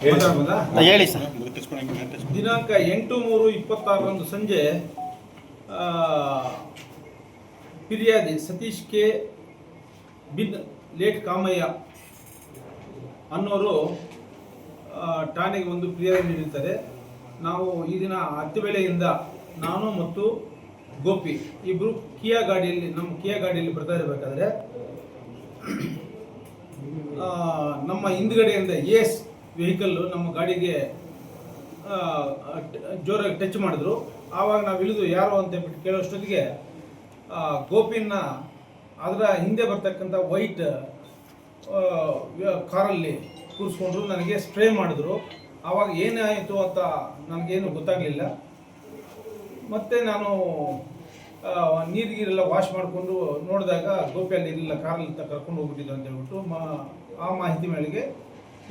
ಹೇಳಿ ಸರ್. ದಿನಾಂಕ 8/3/26 ಸಂಜೆ ಫಿರ್ಯಾದಿ ಸತೀಶ್ ಕೆ ಬಿನ್ ಲೇಟ್ ಕಾಮಯ್ಯ ಅನ್ನೋರು ಠಾಣೆಗೆ ಒಂದು ಫಿರ್ಯಾದಿ ನೀಡಿರ್ತಾರೆ. ನಾವು ಈ ದಿನ ಹತ್ತಿಬೆಳೆಯಿಂದ ನಾನು ಮತ್ತು ಗೋಪಿ ಇಬ್ಬರು ನಮ್ಮ ಕಿಯಾ ಗಾಡಿಯಲ್ಲಿ ಬರ್ತಾ ಇರಬೇಕಾದ್ರೆ ನಮ್ಮ ಹಿಂದ್ಗಡೆಯಿಂದ ಏಸ್ ವೆಹಿಕಲ್ಲು ನಮ್ಮ ಗಾಡಿಗೆ ಜೋರಾಗಿ ಟಚ್ ಮಾಡಿದ್ರು. ಆವಾಗ ನಾವು ಇಳಿದು ಯಾರು ಅಂತ ಹೇಳ್ಬಿಟ್ಟು ಕೇಳೋಷ್ಟೊತ್ತಿಗೆ ಗೋಪಿನ ಅದರ ಹಿಂದೆ ಬರ್ತಕ್ಕಂಥ ವೈಟ್ ಕಾರಲ್ಲಿ ಕೂರಿಸ್ಕೊಂಡ್ರು. ನನಗೆ ಸ್ಪ್ರೇ ಮಾಡಿದ್ರು. ಆವಾಗ ಏನಾಯಿತು ಅಂತ ನನಗೇನು ಗೊತ್ತಾಗಲಿಲ್ಲ. ಮತ್ತು ನಾನು ನೀರಿಗೆಲ್ಲ ವಾಶ್ ಮಾಡಿಕೊಂಡು ನೋಡಿದಾಗ ಗೋಪಿ ಅಲ್ಲಿ ಇರಲಿಲ್ಲ, ಕಾರಲ್ಲಿ ಕರ್ಕೊಂಡು ಹೋಗ್ಬಿಟ್ಟಿದ್ದು ಅಂತ ಹೇಳ್ಬಿಟ್ಟು ಆ ಮಾಹಿತಿ ಮೇರೆಗೆ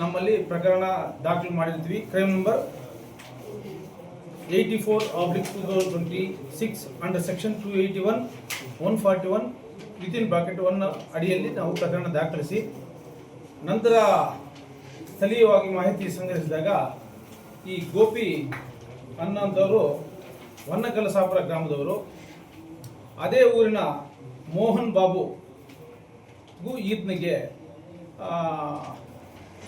ನಮ್ಮಲ್ಲಿ ಪ್ರಕರಣ ದಾಖಲು ಮಾಡಿರ್ತೀವಿ. Crime number 84/2026 under section 281, 141 within bracket 1 ಅಡಿಯಲ್ಲಿ ನಾವು ಪ್ರಕರಣ ದಾಖಲಿಸಿ ನಂತರ ಸ್ಥಳೀಯವಾಗಿ ಮಾಹಿತಿ ಸಂಗ್ರಹಿಸಿದಾಗ ಈ ಗೋಪಿ ಅನ್ನೋಂಥವರು ಹೊನ್ನಕಲಸಾಪುರ ಗ್ರಾಮದವರು. ಅದೇ ಊರಿನ ಮೋಹನ್ ಬಾಬುಗೂ ಈತನಿಗೆ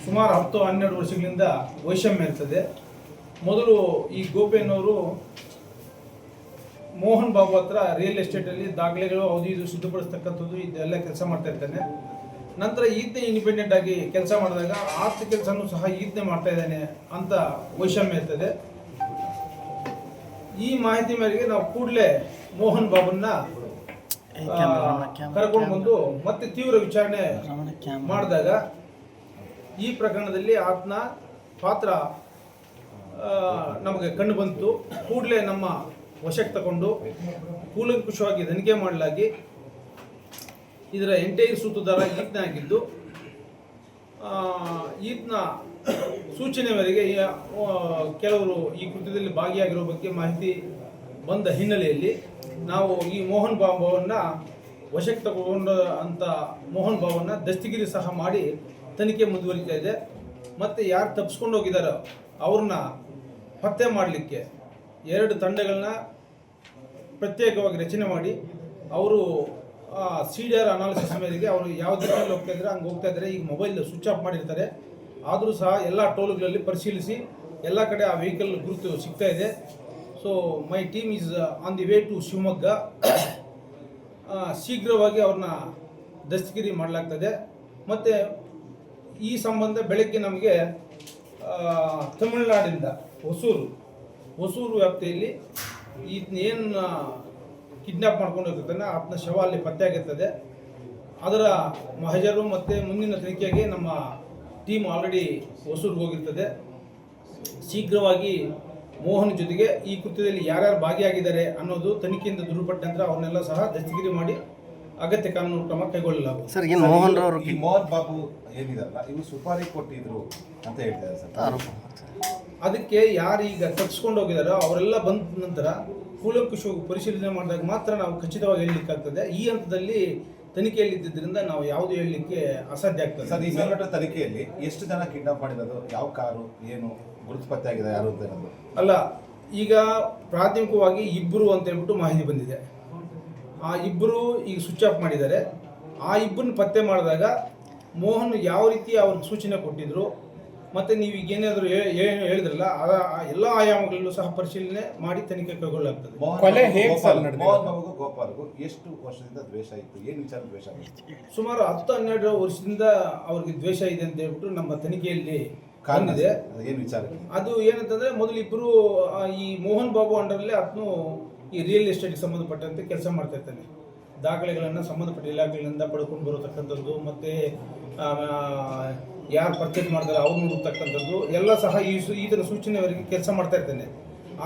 ಸುಮಾರು 10-12 ವರ್ಷಗಳಿಂದ ವೈಷಮ್ಯ ಇರ್ತದೆ. ಮೊದಲು ಈ ಗೋಪಿಯನ್ನವರು ಮೋಹನ್ ಬಾಬು ಹತ್ರ ರಿಯಲ್ ಎಸ್ಟೇಟಲ್ಲಿ ದಾಖಲೆಗಳು ಅದು ಇದು ಸಿದ್ಧಪಡಿಸ್ತಕ್ಕಂಥದ್ದು ಇದೆಲ್ಲ ಕೆಲಸ ಮಾಡ್ತಾ ಇರ್ತಾನೆ. ನಂತರ ಈತನೇ ಇಂಡಿಪೆಂಡೆಂಟ್ ಆಗಿ ಕೆಲಸ ಮಾಡಿದಾಗ ಆತ ಕೆಲಸನೂ ಸಹ ಈತನೇ ಮಾಡ್ತಾ ಇದ್ದಾನೆ ಅಂತ ವೈಷಮ್ಯ ಇರ್ತದೆ. ಈ ಮಾಹಿತಿ ಮೇರೆಗೆ ನಾವು ಕೂಡಲೇ ಮೋಹನ್ ಬಾಬನ್ನ ಕರ್ಕೊಂಡು ಬಂದು ಮತ್ತೆ ತೀವ್ರ ವಿಚಾರಣೆ ಮಾಡಿದಾಗ ಈ ಪ್ರಕರಣದಲ್ಲಿ ಆತನ ಪಾತ್ರ ನಮಗೆ ಕಂಡು ಬಂತು. ಕೂಡಲೇ ನಮ್ಮ ವಶಕ್ಕೆ ತಗೊಂಡು ಕೂಲಂಕುಷವಾಗಿ ತನಿಖೆ ಮಾಡಲಾಗಿ ಇದರ ಎಂಟೈರ್ ಸೂತ್ರಧಾರ ಈತನೇ ಆಗಿದ್ದು, ಈತನ ಸೂಚನೆ ಮೇರೆಗೆ ಕೆಲವರು ಈ ಕೃತ್ಯದಲ್ಲಿ ಭಾಗಿಯಾಗಿರೋ ಬಗ್ಗೆ ಮಾಹಿತಿ ಬಂದ ಹಿನ್ನೆಲೆಯಲ್ಲಿ ನಾವು ಈ ಮೋಹನ್ ಬಾಬುವನ್ನು ವಶಕ್ಕೆ ತಗೊಂಡ ಅಂತ ಮೋಹನ್ ಬಾಬುವನ್ನು ದಸ್ತಗಿರಿ ಸಹ ಮಾಡಿ ತನಿಖೆ ಮುಂದುವರಿತಾ ಇದೆ. ಮತ್ತು ಯಾರು ತಪ್ಪಿಸ್ಕೊಂಡು ಹೋಗಿದ್ದಾರೋ ಅವ್ರನ್ನ ಪತ್ತೆ ಮಾಡಲಿಕ್ಕೆ 2 ತಂಡಗಳನ್ನ ಪ್ರತ್ಯೇಕವಾಗಿ ರಚನೆ ಮಾಡಿ ಅವರು CDR ಅನಾಲಿಸಿಸ್ ಮೇರೆಗೆ ಅವರು ಯಾವ ದಿಕ್ಕಿನಲ್ಲಿ ಹೋಗ್ತಾ ಇದ್ದಾರೆ ಹಂಗೆ ಹೋಗ್ತಾ ಇದ್ದಾರೆ. ಈಗ ಮೊಬೈಲ್ ಸ್ವಿಚ್ ಆಫ್ ಮಾಡಿರ್ತಾರೆ, ಆದರೂ ಸಹ ಎಲ್ಲ ಟೋಲ್ಗಳಲ್ಲಿ ಪರಿಶೀಲಿಸಿ ಎಲ್ಲ ಕಡೆ ಆ ವೆಹಿಕಲ್ ಗುರುತು ಸಿಗ್ತಾ ಇದೆ. So my team is on the way to Shivamogga. ಶೀಘ್ರವಾಗಿ ಅವ್ರನ್ನ ದಸ್ತಗಿರಿ ಮಾಡಲಾಗ್ತದೆ. ಮತ್ತು ಈ ಸಂಬಂಧ ಬೆಳಗ್ಗೆ ನಮಗೆ ತಮಿಳುನಾಡಿಂದ ಹೊಸೂರು ವ್ಯಾಪ್ತಿಯಲ್ಲಿ ಏನು ಕಿಡ್ನ್ಯಾಪ್ ಮಾಡ್ಕೊಂಡು ಹೋಗಿರ್ತಾನೆ ಆತನ ಶವ ಅಲ್ಲಿ ಪತ್ತೆಯಾಗಿರ್ತದೆ. ಅದರ ಮಹಜರು ಮತ್ತು ಮುಂದಿನ ತನಿಖೆಗೆ ನಮ್ಮ ಟೀಮ್ ಆಲ್ರೆಡಿ ಹೊಸೂರಿಗೆ ಹೋಗಿರ್ತದೆ. ಶೀಘ್ರವಾಗಿ ಮೋಹನ್ ಜೊತೆಗೆ ಈ ಕೃತ್ಯದಲ್ಲಿ ಯಾರ್ಯಾರು ಭಾಗಿಯಾಗಿದ್ದಾರೆ ಅನ್ನೋದು ತನಿಖೆಯಿಂದ ದೃಢಪಟ್ಟ ನಂತರ ಅವನ್ನೆಲ್ಲ ಸಹ ದಸ್ತಗಿರಿ ಮಾಡಿ ಅಗತ್ಯ ಕಾನೂನು ಕ್ರಮ ಕೈಗೊಳ್ಳಲಾಗುತ್ತದೆ. ಸರ್, ಏನು ಮೋಹನ್ ಬಾಬು ಏನಿದಾರಲ್ಲ ಇವರು ಸುಪಾರಿ ಕೊಟ್ಟಿದ್ರು ಅಂತ ಹೇಳ್ತಾರೆ ಸರ್. ಅದಕ್ಕೆ ಯಾರು ಈಗ ತಪ್ಪಿಸ್ಕೊಂಡು ಹೋಗಿದಾರೋ ಅವರೆಲ್ಲ ಬಂದ ನಂತರ ಕೂಲಂಕುಷವಾಗಿ ಪರಿಶೀಲನೆ ಮಾಡಿದಾಗ ಮಾತ್ರ ನಾವು ಖಚಿತವಾಗಿ ಹೇಳಲಿಕ್ಕಾಗ್ತದೆ. ಈ ಹಂತದಲ್ಲಿ ತನಿಖೆಯಲ್ಲಿ ಇದ್ದಿದ್ದರಿಂದ ನಾವು ಯಾವುದು ಹೇಳಲಿಕ್ಕೆ ಅಸಾಧ್ಯ ಆಗ್ತದೆ. ಸರ್, ಈ ಮೇಲ್ಮಟ್ಟ ತನಿಖೆಯಲ್ಲಿ ಎಷ್ಟು ಜನ ಕಿಡ್ನಾಪ್ ಮಾಡಿರೋದು, ಯಾವ ಕಾರು, ಏನು ಗುರುತು ಪತ್ತೆ ಆಗಿದೆ, ಯಾರು ಅಂತ ಹೇಳೋದು ಅಲ್ಲ. ಈಗ ಪ್ರಾಥಮಿಕವಾಗಿ ಇಬ್ಬರು ಅಂತ ಹೇಳ್ಬಿಟ್ಟು ಮಾಹಿತಿ ಬಂದಿದೆ. ಆ ಇಬ್ಬರು ಈಗ ಸ್ವಿಚ್ ಆಫ್ ಮಾಡಿದ್ದಾರೆ. ಆ ಇಬ್ಬರನ್ನ ಪತ್ತೆ ಮಾಡಿದಾಗ ಮೋಹನ್ ಯಾವ ರೀತಿ ಅವ್ರಿಗೆ ಸೂಚನೆ ಕೊಟ್ಟಿದ್ರು ಮತ್ತು ನೀವು ಈಗ ಏನಾದರೂ ಹೇಳಿದ್ರಲ್ಲ ಎಲ್ಲ ಆಯಾಮಗಳಲ್ಲೂ ಸಹ ಪರಿಶೀಲನೆ ಮಾಡಿ ತನಿಖೆ ಕೈಗೊಳ್ಳಲಾಗ್ತದೆ. ಮೋಹನ್ ಬಾಬುಗೂ ಗೋಪಾಲ್ಗೂ ಎಷ್ಟು ವರ್ಷದಿಂದ ದ್ವೇಷ ಇತ್ತು, ಏನು ವಿಚಾರ ದ್ವೇಷ ಇತ್ತು? ಸುಮಾರು 10-12 ವರ್ಷದಿಂದ ಅವ್ರಿಗೆ ದ್ವೇಷ ಇದೆ ಅಂತ ಹೇಳ್ಬಿಟ್ಟು ನಮ್ಮ ತನಿಖೆಯಲ್ಲಿ ಬಂದಿದೆ. ಏನು ವಿಚಾರ? ಅದು ಏನಂತಂದ್ರೆ ಮೊದಲು ಇಬ್ಬರು ಈ ಮೋಹನ್ ಬಾಬು ಅಂಡರಲ್ಲಿ ಆತನು ಈ ರಿಯಲ್ ಎಸ್ಟೇಟ್ಗೆ ಸಂಬಂಧಪಟ್ಟಂತೆ ಕೆಲಸ ಮಾಡ್ತಾ ಇರ್ತಾನೆ. ದಾಖಲೆಗಳನ್ನು ಸಂಬಂಧಪಟ್ಟ ಇಲಾಖೆಗಳಿಂದ ಪಡ್ಕೊಂಡು ಬರತಕ್ಕಂಥದ್ದು ಮತ್ತು ಯಾರು ಪರ್ಚೇಸ್ ಮಾಡ್ತಾರೆ ಅವ್ರು ನೋಡತಕ್ಕಂಥದ್ದು ಎಲ್ಲ ಸಹ ಈತನ ಸೂಚನೆವರೆಗೆ ಕೆಲಸ ಮಾಡ್ತಾ ಇರ್ತಾನೆ.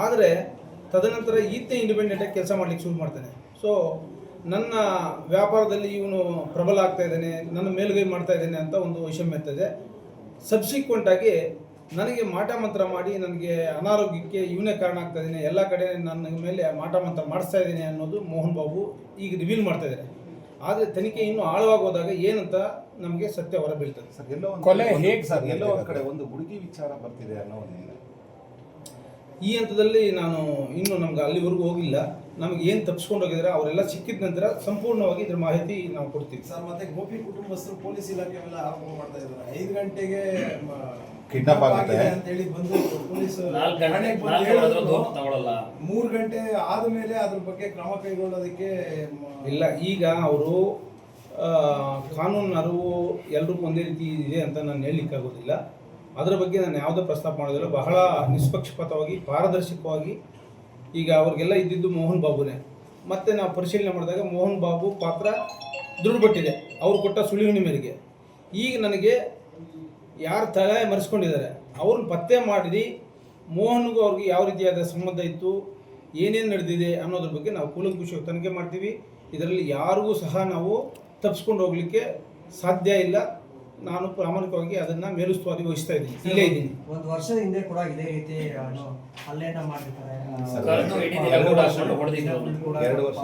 ಆದರೆ ತದನಂತರ ಈತನೇ ಇಂಡಿಪೆಂಡೆಂಟಾಗಿ ಕೆಲಸ ಮಾಡ್ಲಿಕ್ಕೆ ಶುರು ಮಾಡ್ತಾನೆ. ಸೊ ನನ್ನ ವ್ಯಾಪಾರದಲ್ಲಿ ಇವನು ಪ್ರಬಲ ಆಗ್ತಾ ಇದ್ದಾನೆ, ನನ್ನ ಮೇಲುಗೈ ಮಾಡ್ತಾ ಇದ್ದಾನೆ ಅಂತ ಒಂದು ವೈಷಮ್ಯ ಇರ್ತದೆ. ಸಬ್ಸಿಕ್ವೆಂಟ್ ಆಗಿ ನನಗೆ ಮಾಟ ಮಂತ್ರ ಮಾಡಿ ನನಗೆ ಅನಾರೋಗ್ಯಕ್ಕೆ ಇವನೇ ಕಾರಣ ಆಗ್ತಾ ಇದ್ದೀನಿ, ಎಲ್ಲ ಕಡೆ ನನ್ನ ಮೇಲೆ ಮಾಟ ಮಂತ್ರ ಮಾಡಿಸ್ತಾ ಇದ್ದೀನಿ ಅನ್ನೋದು ಮೋಹನ್ ಬಾಬು ಈಗ ರಿವೀಲ್ ಮಾಡ್ತಾ ಇದ್ದಾರೆ. ಆದರೆ ತನಿಖೆ ಇನ್ನೂ ಆಳವಾಗಿ ಹೋದಾಗ ಏನಂತ ನಮಗೆ ಸತ್ಯ ಹೊರ ಬೀಳ್ತದೆ. ಸರ್ ಎಲ್ಲೋ ಒಂದು ಕೊಲೆ ಹೇಗೆ ಸರ್ ಎಲ್ಲೋ ಒಂದು ಕಡೆ ಒಂದು ಹುಡುಗಿ ವಿಚಾರ ಬರ್ತಿದೆ ಅನ್ನೋ ಒಂದು ಈ ಹಂತದಲ್ಲಿ ನಾನು ಇನ್ನೂ ನಮ್ಗೆ ಅಲ್ಲಿವರೆಗೂ ಹೋಗಿಲ್ಲ. ನಮಗೆ ಏನು ತಪ್ಪಿಸ್ಕೊಂಡು ಹೋಗಿದ್ದಾರೆ ಅವರೆಲ್ಲ ಸಿಕ್ಕಿದ ನಂತರ ಸಂಪೂರ್ಣವಾಗಿ ಇದ್ರ ಮಾಹಿತಿ ನಾವು ಕೊಡ್ತೀವಿ. ಸರ್ ಮತ್ತೆ ಗೋಪಿ ಕುಟುಂಬಸ್ಥರು ಪೊಲೀಸ್ ಇಲಾಖೆ ಮೇಲೆ ಆರೋಪ ಮಾಡ್ತಾ ಇದ್ದಾರೆ 5 ಗಂಟೆಗೆ ಕಿಡ್ನಾಪ್ ಆಗಿದೆ ಅಂತ ಹೇಳಿ ಬಂದು ಪೊಲೀಸ್ 3 ಗಂಟೆ ಆದಮೇಲೆ ಅದ್ರ ಬಗ್ಗೆ ಕ್ರಮ ಕೈಗೊಳ್ಳೋದಕ್ಕೆ ಇಲ್ಲ. ಈಗ ಅವರು ಕಾನೂನು ಅರಿವು ಎಲ್ರಿಗೂ ಒಂದೇ ರೀತಿ ಇದೆ ಅಂತ ನಾನು ಹೇಳಲಿಕ್ಕಾಗೋದಿಲ್ಲ. ಅದರ ಬಗ್ಗೆ ನಾನು ಯಾವುದೇ ಪ್ರಸ್ತಾಪ ಮಾಡೋದಿಲ್ಲ. ಬಹಳ ನಿಷ್ಪಕ್ಷಪಾತವಾಗಿ ಪಾರದರ್ಶಕವಾಗಿ ಈಗ ಅವ್ರಿಗೆಲ್ಲ ಇದ್ದಿದ್ದು ಮೋಹನ್ ಬಾಬುನೇ. ಮತ್ತೆ ನಾವು ಪರಿಶೀಲನೆ ಮಾಡಿದಾಗ ಮೋಹನ್ ಬಾಬು ಪಾತ್ರ ದೃಢಪಟ್ಟಿದೆ ಅವ್ರು ಕೊಟ್ಟ ಸುಳಿವಿನ ಮೇರೆಗೆ. ಈಗ ನನಗೆ ಯಾರು ತಲೆ ಮರೆಸ್ಕೊಂಡಿದ್ದಾರೆ ಅವ್ರನ್ನ ಪತ್ತೆ ಮಾಡಿ ಮೋಹನ್ಗೂ ಅವ್ರಿಗೆ ಯಾವ ರೀತಿಯಾದ ಸಂಬಂಧ ಇತ್ತು, ಏನೇನು ನಡೆದಿದೆ ಅನ್ನೋದ್ರ ಬಗ್ಗೆ ನಾವು ಕೂಲಂಕುಷವಾಗಿ ತನಿಖೆ ಮಾಡ್ತೀವಿ. ಇದರಲ್ಲಿ ಯಾರಿಗೂ ಸಹ ನಾವು ತಪ್ಪಿಸ್ಕೊಂಡು ಹೋಗಲಿಕ್ಕೆ ಸಾಧ್ಯ ಇಲ್ಲ. ನಾನು ಪ್ರಾಮಾಣಿಕವಾಗಿ ಅದನ್ನು ಮೇಲುಸ್ತುವಾರಿ ವಹಿಸ್ತಾ ಇದ್ದೀನಿ, ಇಲ್ಲೇ ಇದ್ದೀನಿ. 1 ವರ್ಷದ ಹಿಂದೆ ಕೂಡ ಇದೇ ರೀತಿ ಹಲ್ಲೆಯನ್ನ ಮಾಡಿರ್ತಾರೆ.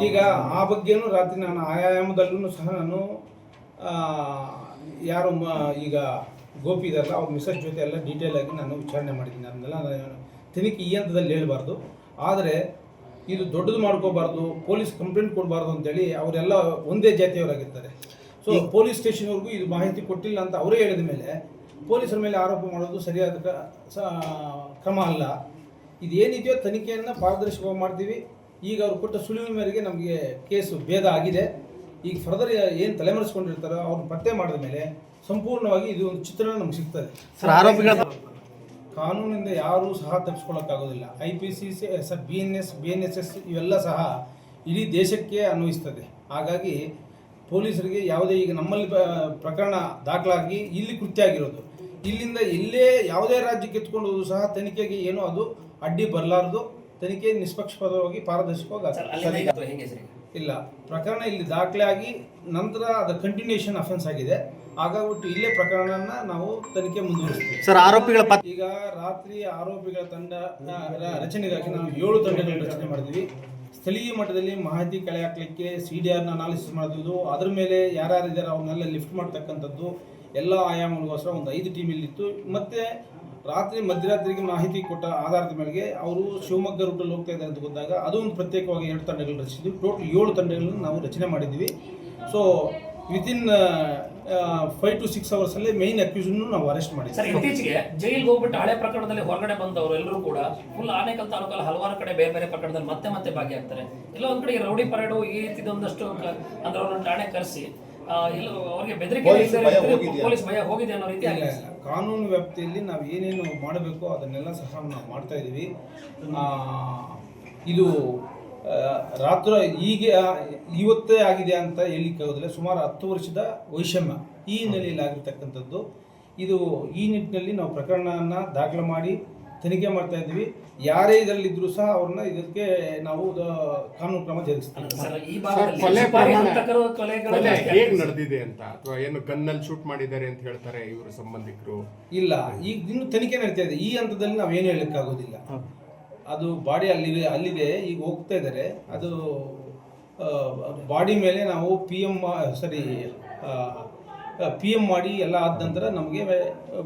ಈಗ ಆ ಬಗ್ಗೆನೂ ರಾತ್ರಿ ನಾನು ಆಯಾಮದಲ್ಲೂ ಸಹ ನಾನು ಯಾರು ಈಗ ಗೋಪಿ ಇದಲ್ಲ ಅವ್ರ ಮಿಸಸ್ ಜೊತೆ ಎಲ್ಲ ಡೀಟೇಲ್ ಆಗಿ ನಾನು ವಿಚಾರಣೆ ಮಾಡಿದ್ದೀನಿ. ಅದನ್ನೆಲ್ಲ ತನಿಖೆ ಈ ಹಂತದಲ್ಲಿ ಹೇಳಬಾರ್ದು. ಆದರೆ ಇದು ದೊಡ್ಡದು ಮಾಡ್ಕೋಬಾರ್ದು, ಪೊಲೀಸ್ ಕಂಪ್ಲೇಂಟ್ ಕೊಡಬಾರ್ದು ಅಂತೇಳಿ ಅವರೆಲ್ಲ ಒಂದೇ ಜಾತಿಯವರಾಗಿರ್ತಾರೆ. ಸೊ ಪೊಲೀಸ್ ಸ್ಟೇಷನ್ವರೆಗೂ ಇದು ಮಾಹಿತಿ ಕೊಟ್ಟಿಲ್ಲ ಅಂತ ಅವರೇ ಹೇಳಿದ ಮೇಲೆ ಪೊಲೀಸರ ಮೇಲೆ ಆರೋಪ ಮಾಡೋದು ಸರಿಯಾದ ಕ್ರಮ ಅಲ್ಲ. ಇದೇನಿದೆಯೋ ತನಿಖೆಯನ್ನು ಪಾರದರ್ಶಕವಾಗಿ ಮಾಡ್ತೀವಿ. ಈಗ ಅವ್ರು ಕೊಟ್ಟ ಸುಳಿವಿನ ಮೇರೆಗೆ ನಮಗೆ ಕೇಸು ಭೇದ ಆಗಿದೆ. ಈಗ ಫರ್ದರ್ ಏನು ತಲೆಮರೆಸ್ಕೊಂಡಿರ್ತಾರೋ ಅವ್ರನ್ನ ಪತ್ತೆ ಮಾಡಿದ ಮೇಲೆ ಸಂಪೂರ್ಣವಾಗಿ ಇದು ಒಂದು ಚಿತ್ರಣ ನಮ್ಗೆ ಸಿಗ್ತದೆ. ಕಾನೂನಿಂದ ಯಾರೂ ಸಹ ತಪ್ಪಿಸ್ಕೊಳ್ಳೋಕ್ಕಾಗೋದಿಲ್ಲ. IPC, BNSS ಇವೆಲ್ಲ ಸಹ ಇಡೀ ದೇಶಕ್ಕೆ ಅನ್ವಯಿಸ್ತದೆ. ಹಾಗಾಗಿ ಪೊಲೀಸರಿಗೆ ಯಾವುದೇ ಈಗ ನಮ್ಮಲ್ಲಿ ಪ್ರಕರಣ ದಾಖಲಾಗಿ ಇಲ್ಲಿ ಕೃತ್ಯ ಆಗಿರೋದು, ಇಲ್ಲಿಂದ ಎಲ್ಲೇ ಯಾವುದೇ ರಾಜ್ಯಕ್ಕೆ ಎತ್ಕೊಂಡು ಹೋದ್ರು ಸಹ ತನಿಖೆಗೆ ಏನೋ ಅದು ಅಡ್ಡಿ ಬರಲಾರದು. ತನಿಖೆ ನಿಷ್ಪಕ್ಷಪಾತವಾಗಿ ಪಾರದರ್ಶಕವಾಗಿ ಇಲ್ಲ. ಪ್ರಕರಣ ಇಲ್ಲಿ ದಾಖಲೆ ಆಗಿ ನಂತರ ಅದರ ಕಂಟಿನ್ಯೂಷನ್ ಅಫೆನ್ಸ್ ಆಗಿದೆ. ಹಾಗಾಗ್ಬಿಟ್ಟು ಇಲ್ಲೇ ಪ್ರಕರಣನ ನಾವು ತನಿಖೆ ಮುಂದುವರಿಸ್ತೀವಿ. ಸರ್ ಆರೋಪಿಗಳ ಈಗ ರಾತ್ರಿ ಆರೋಪಿಗಳ ತಂಡ ರಚನೆಗಾಗಿ ನಾವು 7 ತಂಡಗಳನ್ನು ರಚನೆ ಮಾಡಿದ್ವಿ. ಸ್ಥಳೀಯ ಮಟ್ಟದಲ್ಲಿ ಮಾಹಿತಿ ಕಲೆ ಹಾಕಲಿಕ್ಕೆ CDRನ ಅನಾಲಿಸಿಸ್ ಮಾಡೋದು, ಅದರ ಮೇಲೆ ಯಾರ್ಯಾರಿದ್ದಾರೆ ಅವನ್ನೆಲ್ಲ ಲಿಫ್ಟ್ ಮಾಡ್ತಕ್ಕಂಥದ್ದು ಎಲ್ಲ ಆಯಾಮಗಳಿಗೋಸ್ಕರ ಒಂದು 5 ಟೀಮ್ ಇಲ್ಲಿತ್ತು. ಮತ್ತು ರಾತ್ರಿ ಮಧ್ಯರಾತ್ರಿಗೆ ಮಾಹಿತಿ ಕೊಟ್ಟ ಆಧಾರದ ಮೇಲೆಗೆ ಅವರು ಶಿವಮೊಗ್ಗ ರೂಟಲ್ಲಿ ಹೋಗ್ತಾ ಇದ್ದಾರೆ ಅಂತ ಗೊತ್ತಾಗ ಅದು ಒಂದು ಪ್ರತ್ಯೇಕವಾಗಿ 2 ತಂಡಗಳು ರಚಿಸಿದ್ವಿ. ಟೋಟಲ್ 7 ತಂಡಗಳನ್ನು ನಾವು ರಚನೆ ಮಾಡಿದ್ವಿ. ಸೊ ವಿತಿನ್ 5 to 6 ಅವರ್ಸಲ್ಲಿ ಮೇನ್ ಅಕ್ಯೂಸನ್ ನಾವು ಅರೆಸ್ಟ್ ಮಾಡಿದ್ವಿ. ಸರ್, ಇತ್ತೀಚೆಗೆ ಜೈಲಿಗೆ ಹೋಗ್ಬಿಟ್ಟು ಹಳೆ ಪ್ರಕರಣದಲ್ಲಿ ಹೊರಗಡೆ ಬಂದವರು ಎಲ್ಲರೂ ಕೂಡ ಫುಲ್ ಆನೇಕಲ್ ತಾಲೂಕಲ್ಲಿ ಹಲವಾರು ಕಡೆ ಬೇರೆ ಬೇರೆ ಪ್ರಕರಣದಲ್ಲಿ ಮತ್ತೆ ಭಾಗಿಯಾಗ್ತಾರೆ. ಎಲ್ಲ ಒಂದ್ ಕಡೆ ರೌಡಿ ಪರೇಡು ಈ ರೀತಿದೊಂದಷ್ಟು ಅಂದ್ರೆ ಅವ್ರನ್ನ ಠಾಣೆ ಕರೆಸಿ ಅವ್ರಿಗೆ ಬೆದರಿಕೆ ಪೊಲೀಸ್ ಭಯ ಹೋಗಿದೆ ಅನ್ನೋ ರೀತಿ ಇಲ್ಲ. ಕಾನೂನು ವ್ಯಾಪ್ತಿಯಲ್ಲಿ ನಾವು ಏನೇನು ಮಾಡಬೇಕು ಅದನ್ನೆಲ್ಲ ಸಹ ನಾವು ಮಾಡ್ತಾ ಇದ್ದೀವಿ. ಇದು ರಾತ್ರಿ ಈಗ ಇವತ್ತೇ ಆಗಿದೆ ಅಂತ ಹೇಳಲಿಕ್ಕಾಗೋದಿಲ್ಲ. ಸುಮಾರು 10 ವರ್ಷದ ವೈಷಮ್ಯ ಈ ಹಿನ್ನೆಲೆಯಲ್ಲಿ ಆಗಿರ್ತಕ್ಕಂಥದ್ದು. ಇದು ಈ ನಿಟ್ಟಿನಲ್ಲಿ ನಾವು ಪ್ರಕರಣವನ್ನು ದಾಖಲೆ ಮಾಡಿ ತನಿಖೆ ಮಾಡ್ತಾ ಇದ್ದೀವಿ. ಯಾರೇ ಇದರಲ್ಲಿದ್ದರೂ ಸಹ ಅವ್ರನ್ನ ಇದಕ್ಕೆ ನಾವು ಕಾನೂನು ಕ್ರಮ ಜರುಗಿಸ್ತೀವಿ. ಹೇಗೆ ನಡೆದಿದೆ ಅಂತ ಅಥವಾ ಏನು ಗನ್ನಲ್ಲಿ ಶೂಟ್ ಮಾಡಿದ್ದಾರೆ ಅಂತ ಹೇಳ್ತಾರೆ ಇವರು ಸಂಬಂಧಿಕರು? ಇಲ್ಲ, ಈಗ ಇನ್ನು ತನಿಖೆ ನಡೀತಾ ಇದೆ. ಈ ಹಂತದಲ್ಲಿ ನಾವೇನು ಹೇಳಲಿಕ್ಕಾಗೋದಿಲ್ಲ. ಅದು ಬಾಡಿ ಅಲ್ಲಿದೆ, ಈಗ ಹೋಗ್ತಾ ಇದ್ದಾರೆ. ಅದು ಬಾಡಿ ಮೇಲೆ ನಾವು PM ಮಾಡಿ ಎಲ್ಲ ಆದ ನಂತರ ನಮಗೆ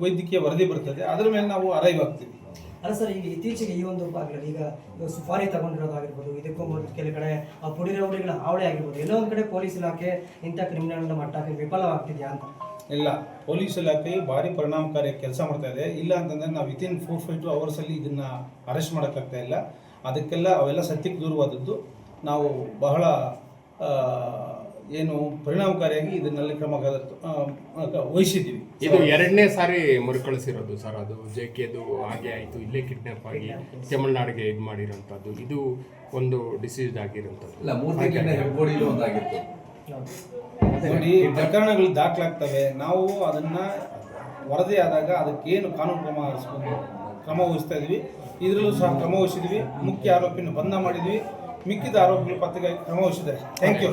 ವೈದ್ಯಕೀಯ ವರದಿ ಬರ್ತದೆ. ಅದರ ಮೇಲೆ ನಾವು ಅರೈವ್ ಆಗ್ತೀವಿ. ಅಲ್ಲ ಸರ್, ಈಗ ಇತ್ತೀಚೆಗೆ ಈ ಒಂದು ಭಾಗದಲ್ಲಿ ಈಗ ಸುಪಾರಿ ತಗೊಂಡಿರೋದಾಗಿರ್ಬೋದು, ಇದಕ್ಕೂ ಮೊದಲು ಕೆಲವು ಕಡೆ ಪುಡಿ ರೌಡಿಗಳ ಹಾವಳಿ ಆಗಿರ್ಬೋದು, ಎಲ್ಲೋ ಒಂದು ಕಡೆ ಪೊಲೀಸ್ ಇಲಾಖೆ ಇಂಥ ಕ್ರಿಮಿನಲ್ ಮಟ್ಟಕ್ಕೆ ವಿಫಲವಾಗ್ತಿದೆಯಾ ಅಂತ? ಇಲ್ಲ, ಪೊಲೀಸ್ ಇಲಾಖೆ ಭಾರಿ ಪರಿಣಾಮಕಾರಿ ಕೆಲಸ ಮಾಡ್ತಾ ಇದೆ. ಇಲ್ಲ ಅಂತಂದರೆ ನಾವು ವಿತಿನ್ 4-5 ಅವರ್ಸಲ್ಲಿ ಇದನ್ನು ಅರೆಸ್ಟ್ ಮಾಡೋಕ್ಕಾಗ್ತಾ ಇಲ್ಲ. ಅದಕ್ಕೆಲ್ಲ ಅವೆಲ್ಲ ಸತ್ಯಕ್ಕೆ ದೂರವಾದದ್ದು. ನಾವು ಬಹಳ ಏನು ಪರಿಣಾಮಕಾರಿಯಾಗಿ ಇದನ್ನೆಲ್ಲ ಕ್ರಮ ವಹಿಸಿದ್ದೀವಿ. ಇದು 2ನೇ ಸಾರಿ ಮರುಕಳಿಸಿರೋದು ಸರ್. ಅದು JKದು ಹಾಗೆ ಆಯಿತು, ಇಲ್ಲೇ ಕಿಡ್ನಾಪ್ ಆಗಿ ತಮಿಳುನಾಡಿಗೆ ಇದು ಮಾಡಿರೋಂಥದ್ದು. ಇದು ಒಂದು ಡಿಸೀಸ್ ಆಗಿರೋಂಥದ್ದು. ನೋಡಿ, ಪ್ರಕರಣಗಳು ದಾಖಲಾಗ್ತವೆ. ನಾವು ಅದನ್ನು ವರದಿ ಆದಾಗ ಅದಕ್ಕೇನು ಕಾನೂನು ಕ್ರಮ ವಹಿಸ್ತಾ ಇದ್ವಿ. ಇದರಲ್ಲೂ ಸಹ ಕ್ರಮ ವಹಿಸಿದ್ವಿ. ಮುಖ್ಯ ಆರೋಪಿನ ಬಂಧ ಮಾಡಿದ್ವಿ. ಮಿಕ್ಕಿದ ಆರೋಪಿಗಳು ಪತ್ತೆಗಾಗಿ ಕ್ರಮ ವಹಿಸಿದ್ದಾರೆ. Thank you.